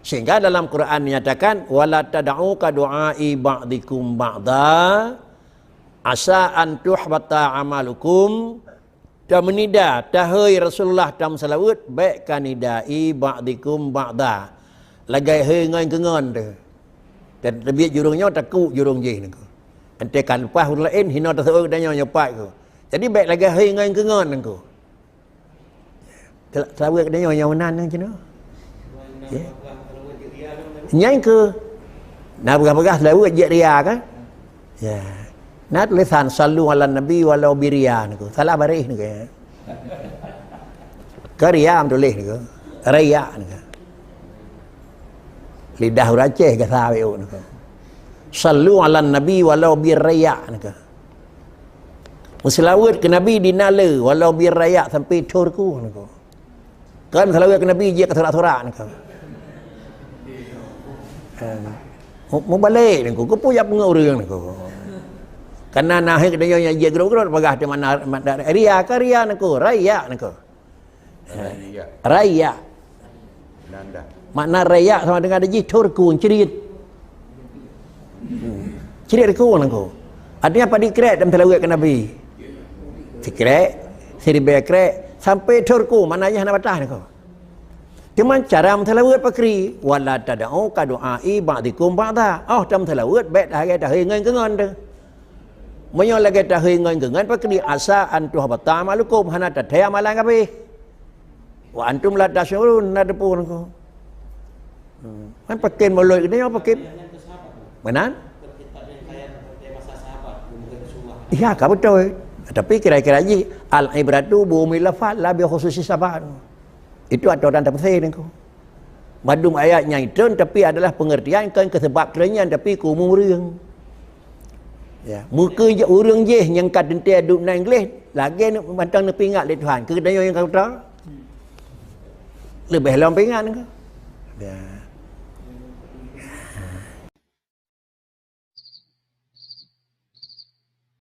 Sehingga dalam Quran menyatakan wala tad'u ka du'ai ba'dikum ba'da asa an tuhbata amalukum. Dan menida tahai Rasulullah dalam salawat baik kanidai ba'dikum ba'da. Lagai he ngan kengon tu. Dan lebih jurungnya takut jurung je ni. Ante kan lepas huruf lain hina tasawuf dan nyopat ko. Jadi baik lagai he ngan kengon ko. Salawat dia yang menan macam tu. Nyai ke nak berapa salawat je ria kan? Ya. Nak tulisan sallu ala nabi walau biria ni ko. Salah baris ni ke. Karya tulis ni ko. Raya ni ko. Lidah Aceh ke sawe ni ko. Sallu ala nabi walau biraya ni ko. Selawat ke nabi dinala walau biraya sampai turku ni ko. Kan selawat ke nabi je ke sorak-sorak ni ko. Mau balik ni ko. Ko punya pengurang ni ko. Karena nahik dia yang gerok-gerok pagah di mana ria karya nako raya nako. Raya. Makna raya sama dengan ada turku cerit. Cerit ku nako. Artinya apa dikrek dalam telawat ke Nabi? Dikrek, seribe krek sampai turku maknanya hana batah nako. Cuma cara mentelawat pakri wala tad'u ka du'ai ba'dikum ba'da. Oh dalam telawat baik dah ngan kengon tu. Menyo lagi tahu ngan gengan pakri asa antu habata malukum hana tataya malang kabe. Wa antum la tasyurun nadepun ko. Man pakai moloi ni apa pakai? Mana? Iya, ka betul. Tapi kira-kira ji al ibratu bu milafat la bi khususi sahabat. Itu aturan tafsir ni ko. Madum ayatnya itu tapi adalah pengertian kan kesebab kerenyan tapi ku umum reung. Ya, muka je urang je yang kat dentai duk na Inggeris, lagi nak mantang nak pingat le Tuhan. Ke dia yang kata lebih lama pingat ke. Ya.